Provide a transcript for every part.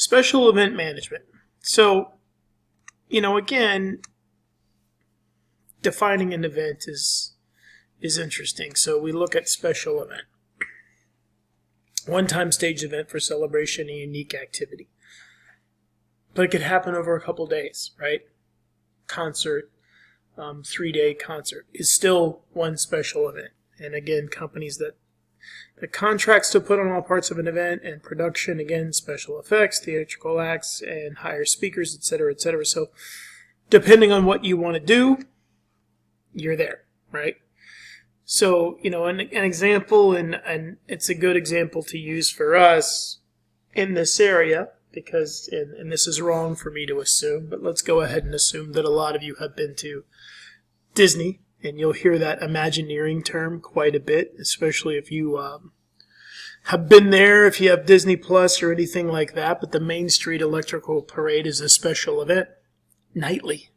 Special event management. So, again, defining an event is interesting. So we look at special event. One-time stage event for celebration, a unique activity. But it could happen over a couple days, right? Concert, 3-day concert is still one special event. And again, companies that the contracts to put on all parts of an event and production, again, special effects, theatrical acts, and hire speakers, etc., etc. So depending on what you want to do, you're there, right? So, an example, and it's a good example to use for us in this area, because, and this is wrong for me to assume, but let's go ahead and assume that a lot of you have been to Disney, and you'll hear that Imagineering term quite a bit, especially if you have been there, if you have Disney Plus or anything like that. But the Main Street Electrical Parade is a special event, nightly.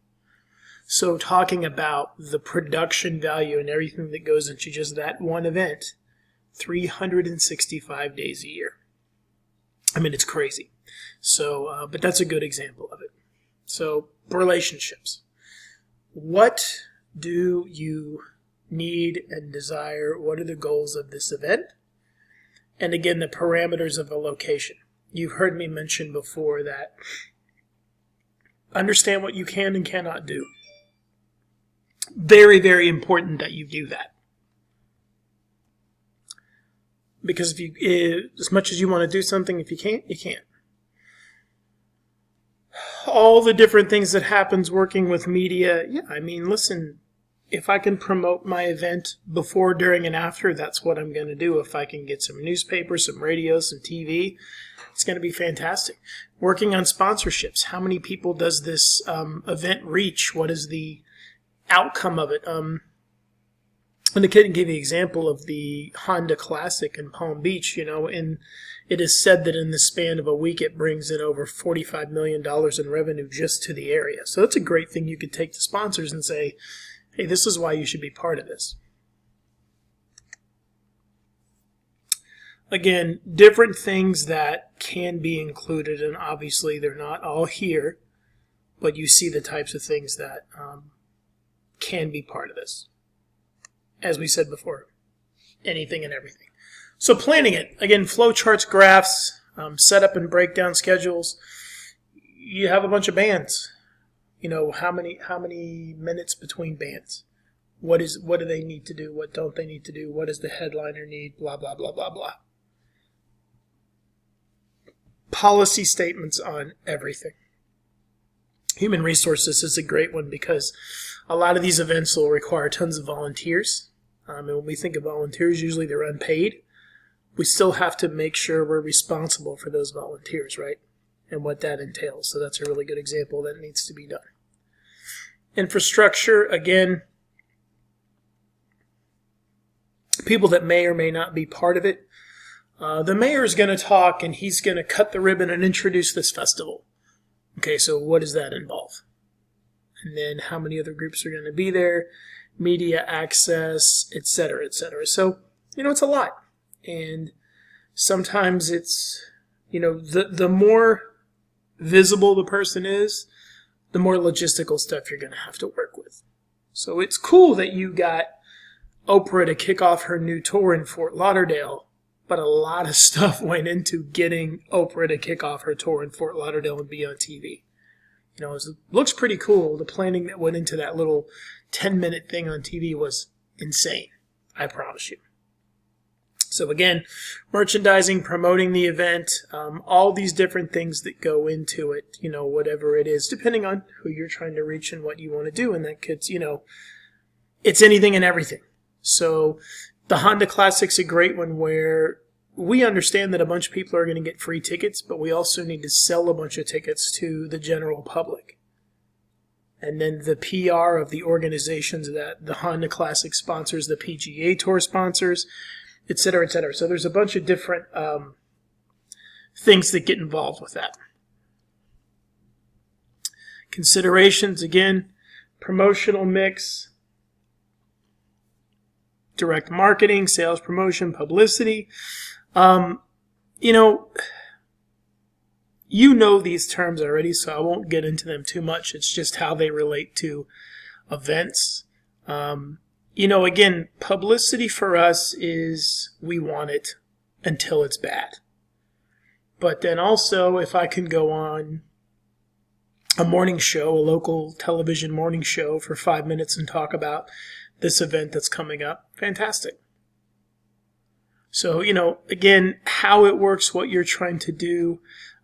So talking about the production value and everything that goes into just that one event, 365 days a year. I mean, it's crazy. So, but that's a good example of it. So, relationships. What do you need and desire? What are the goals of this event? And again, the parameters of a location. You've heard me mention before that understand what you can and cannot do. Very, very important that you do that. Because if you, as much as you want to do something, if you can't, you can't. All the different things that happens working with media, listen, if I can promote my event before, during, and after, that's what I'm going to do. If I can get some newspapers, some radio, some TV, it's going to be fantastic. Working on sponsorships. How many people does this event reach? What is the outcome of it? I'm going to give you an example of the Honda Classic in Palm Beach, and it is said that in the span of a week it brings in over $45 million in revenue just to the area. So that's a great thing you could take to sponsors and say, hey, this is why you should be part of this. Again, different things that can be included, and obviously they're not all here, but you see the types of things that can be part of this. As we said before, anything and everything. So planning it, again, flow charts, graphs, setup and breakdown schedules. You have a bunch of bands. How many minutes between bands? What do they need to do? What don't they need to do? What does the headliner need? Blah, blah, blah, blah, blah. Policy statements on everything. Human resources is a great one because a lot of these events will require tons of volunteers. And when we think of volunteers, usually they're unpaid. We still have to make sure we're responsible for those volunteers, right? And what that entails. So that's a really good example that needs to be done. Infrastructure, again, people that may or may not be part of it. The mayor is going to talk and he's going to cut the ribbon and introduce this festival. Okay, so what does that involve? And then how many other groups are going to be there, media access, etc., etc. So, it's a lot. And sometimes it's, the more visible the person is, the more logistical stuff you're going to have to work with. So it's cool that you got Oprah to kick off her new tour in Fort Lauderdale, but a lot of stuff went into getting Oprah to kick off her tour in Fort Lauderdale and be on TV. It looks pretty cool. The planning that went into that little 10-minute thing on TV was insane, I promise you. So again, merchandising, promoting the event, all these different things that go into it, whatever it is, depending on who you're trying to reach and what you want to do. And that could, it's anything and everything. So the Honda Classic's a great one where we understand that a bunch of people are going to get free tickets, but we also need to sell a bunch of tickets to the general public. And then the PR of the organizations that the Honda Classic sponsors, the PGA Tour sponsors, et cetera, et cetera. So there's a bunch of different things that get involved with that. Considerations, again, promotional mix, direct marketing, sales promotion, publicity. You know these terms already, so I won't get into them too much. It's just how they relate to events. Again, publicity for us is we want it until it's bad. But then also, if I can go on a morning show, a local television morning show for 5 minutes and talk about this event that's coming up, fantastic. So, again, how it works, what you're trying to do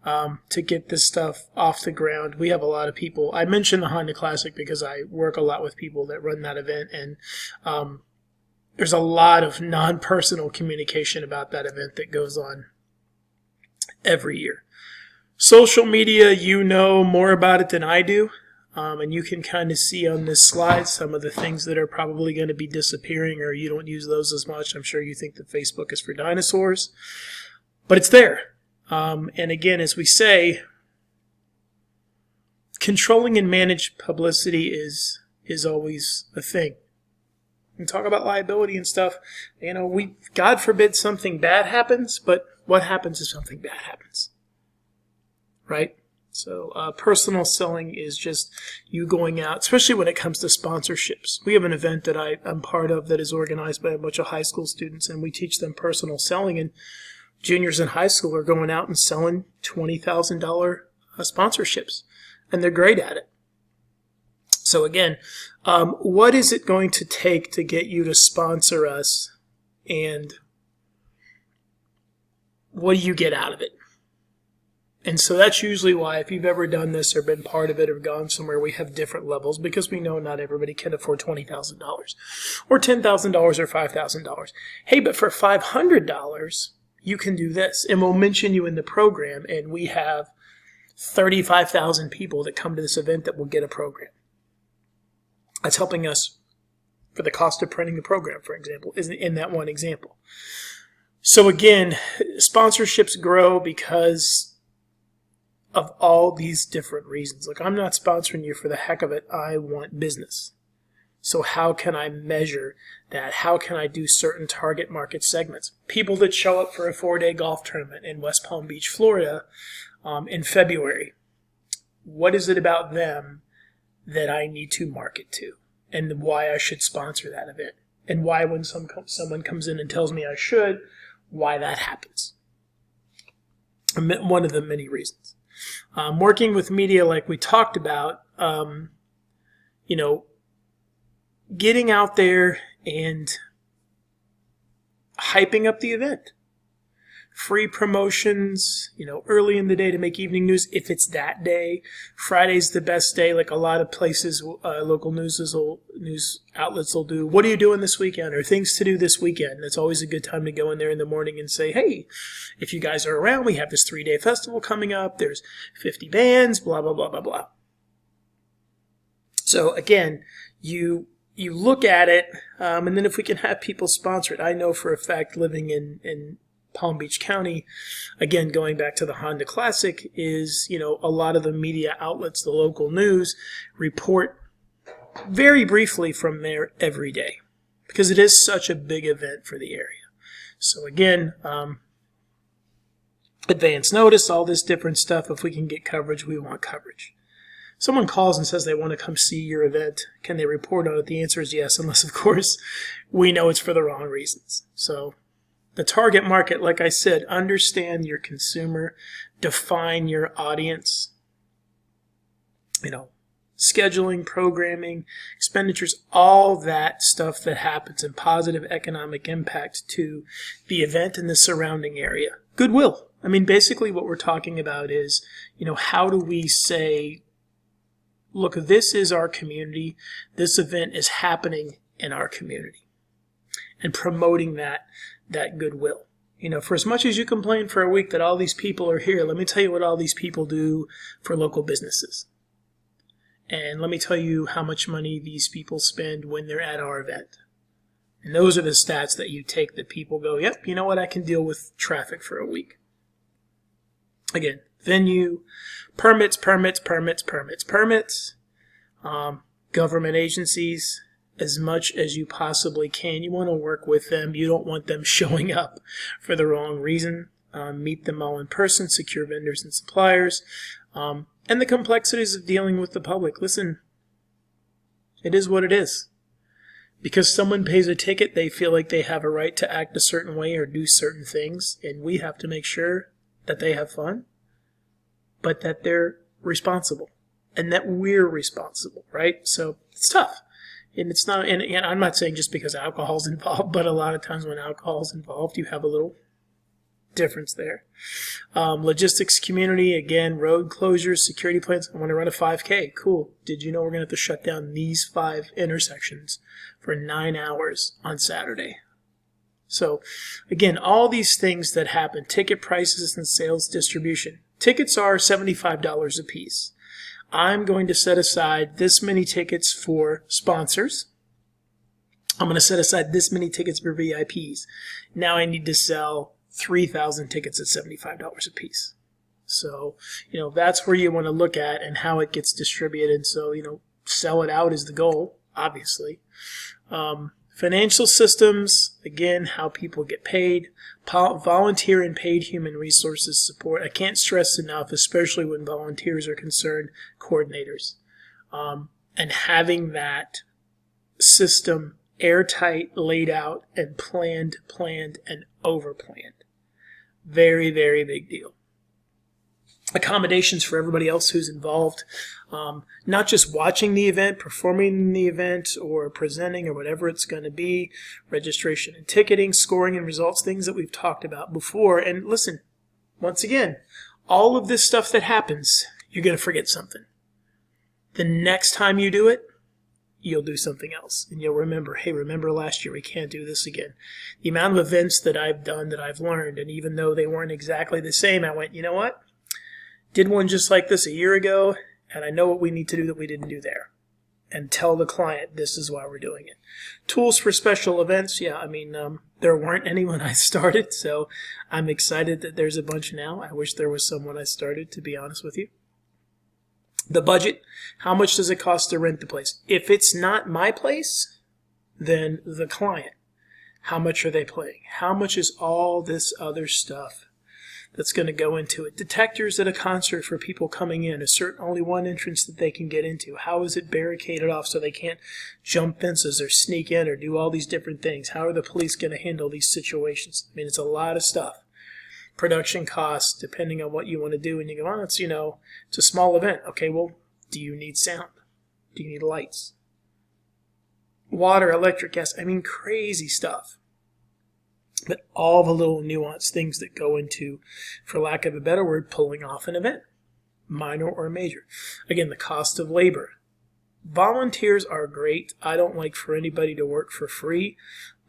to get this stuff off the ground. We have a lot of people. I mentioned the Honda Classic because I work a lot with people that run that event, and there's a lot of non-personal communication about that event that goes on every year. Social media, you know more about it than I do, and you can kind of see on this slide some of the things that are probably going to be disappearing, or you don't use those as much. I'm sure you think that Facebook is for dinosaurs, but it's there. And again, as we say, controlling and managed publicity is always a thing. And talk about liability and stuff. God forbid something bad happens, but what happens if something bad happens? Right? So personal selling is just you going out, especially when it comes to sponsorships. We have an event that I'm part of that is organized by a bunch of high school students, and we teach them personal selling. And juniors in high school are going out and selling $20,000 sponsorships, and they're great at it. So again, what is it going to take to get you to sponsor us, and what do you get out of it? And so that's usually why, if you've ever done this or been part of it or gone somewhere, we have different levels, because we know not everybody can afford $20,000 or $10,000 or $5,000. Hey, but for $500, you can do this. And we'll mention you in the program, and we have 35,000 people that come to this event that will get a program. That's helping us for the cost of printing the program, for example, is in that one example. So again, sponsorships grow because of all these different reasons. Like, I'm not sponsoring you for the heck of it. I want business. So how can I measure that? How can I do certain target market segments? People that show up for a 4-day golf tournament in West Palm Beach, Florida in February. What is it about them that I need to market to? And why I should sponsor that event? And why, when someone comes in and tells me I should, why that happens? One of the many reasons. Working with media, like we talked about, getting out there and hyping up the event. Free promotions, early in the day to make evening news if it's that day. Friday's the best day, like a lot of places, local news outlets will do. What are you doing this weekend? Or things to do this weekend. It's always a good time to go in there in the morning and say, hey, if you guys are around, we have this 3-day festival coming up. There's 50 bands, blah, blah, blah, blah, blah. So again, you look at it, and then if we can have people sponsor it. I know for a fact, living in Palm Beach County, again, going back to the Honda Classic, is, a lot of the media outlets, the local news, report very briefly from there every day, because it is such a big event for the area. So again, advance notice, all this different stuff. If we can get coverage, we want coverage. Someone calls and says they want to come see your event. Can they report on it? The answer is yes, unless, of course, we know it's for the wrong reasons. So the target market, like I said, understand your consumer, define your audience, scheduling, programming, expenditures, all that stuff that happens in positive economic impact to the event and the surrounding area. Goodwill. I mean, basically what we're talking about is, how do we say, look, this is our community. This event is happening in our community, and promoting that goodwill. For as much as you complain for a week that all these people are here, let me tell you what all these people do for local businesses. And let me tell you how much money these people spend when they're at our event. And those are the stats that you take that people go, yep, you know what, I can deal with traffic for a week. Again, venue, permits, government agencies, as much as you possibly can. You want to work with them. You don't want them showing up for the wrong reason. meet them all in person, secure vendors and suppliers, and the complexities of dealing with the public. Listen, it is what it is. Because someone pays a ticket, they feel like they have a right to act a certain way or do certain things, and we have to make sure that they have fun, but that they're responsible, and that we're responsible, right? So it's tough. And it's not, and I'm not saying just because alcohol's involved, but a lot of times when alcohol's involved, you have a little difference there. Logistics community, again, road closures, security plans. I want to run a 5K. Cool. Did you know we're going to have to shut down these 5 intersections for 9 hours on Saturday? So, again, all these things that happen, ticket prices and sales distribution. Tickets are $75 a piece. I'm going to set aside this many tickets for sponsors. I'm going to set aside this many tickets for VIPs. Now I need to sell 3,000 tickets at $75 a piece. So, that's where you want to look at and how it gets distributed. So, sell it out is the goal, obviously. Financial systems, again, how people get paid. Volunteer and paid human resources support. I can't stress enough, especially when volunteers are concerned, coordinators. And having that system airtight, laid out, and planned, and overplanned. Very, very big deal. Accommodations for everybody else who's involved. Not just watching the event, performing in the event, or presenting, or whatever it's going to be. Registration and ticketing, scoring and results, things that we've talked about before. And listen, once again, all of this stuff that happens, you're going to forget something. The next time you do it, you'll do something else. And you'll remember, hey, remember last year, we can't do this again. The amount of events that I've done that I've learned, and even though they weren't exactly the same, I went, you know what? Did one just like this a year ago, and I know what we need to do that we didn't do there. And tell the client, this is why we're doing it. Tools for special events, there weren't any when I started, so I'm excited that there's a bunch now. I wish there was some when I started, to be honest with you. The budget, how much does it cost to rent the place? If it's not my place, then the client. How much are they paying? How much is all this other stuff that's going to go into it? Detectors at a concert for people coming in, only one entrance that they can get into. How is it barricaded off so they can't jump fences or sneak in or do all these different things? How are the police going to handle these situations? It's a lot of stuff. Production costs, depending on what you want to do. And you go, it's a small event. Okay, well, do you need sound? Do you need lights? Water, electric, gas. Crazy stuff. But all the little nuanced things that go into, for lack of a better word, pulling off an event, minor or major. Again, the cost of labor. Volunteers are great. I don't like for anybody to work for free,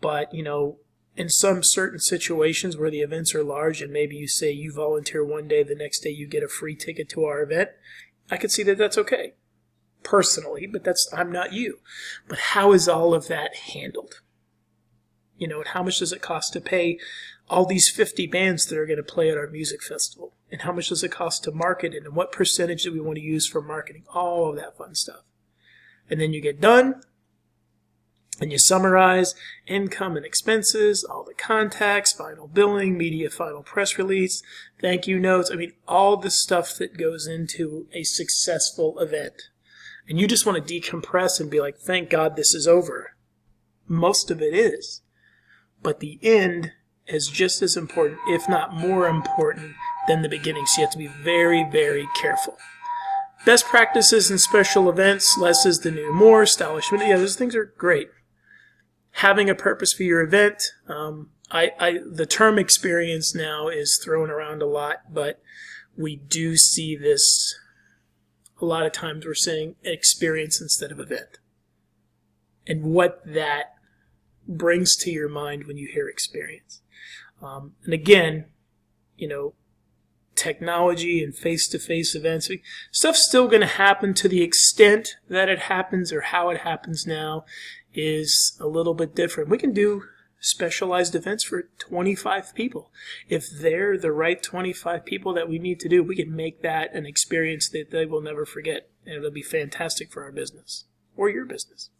but, in some certain situations where the events are large and maybe you say you volunteer one day, the next day you get a free ticket to our event, I could see that that's okay, personally, but I'm not you. But how is all of that handled? And how much does it cost to pay all these 50 bands that are going to play at our music festival? And how much does it cost to market it? And what percentage do we want to use for marketing? All of that fun stuff. And then you get done, and you summarize income and expenses, all the contacts, final billing, media final press release, thank you notes. All the stuff that goes into a successful event. And you just want to decompress and be like, thank God this is over. Most of it is. But the end is just as important, if not more important, than the beginning. So you have to be very, very careful. Best practices in special events, less is the new more, stylish. Those things are great. Having a purpose for your event. The term experience now is thrown around a lot, but we do see this a lot of times. We're saying experience instead of event. And what that brings to your mind when you hear experience. And again, technology and face-to-face events, stuff's still going to happen. To the extent that it happens or how it happens now is a little bit different. We can do specialized events for 25 people. If they're the right 25 people that we need to do, we can make that an experience that they will never forget. And it'll be fantastic for our business or your business.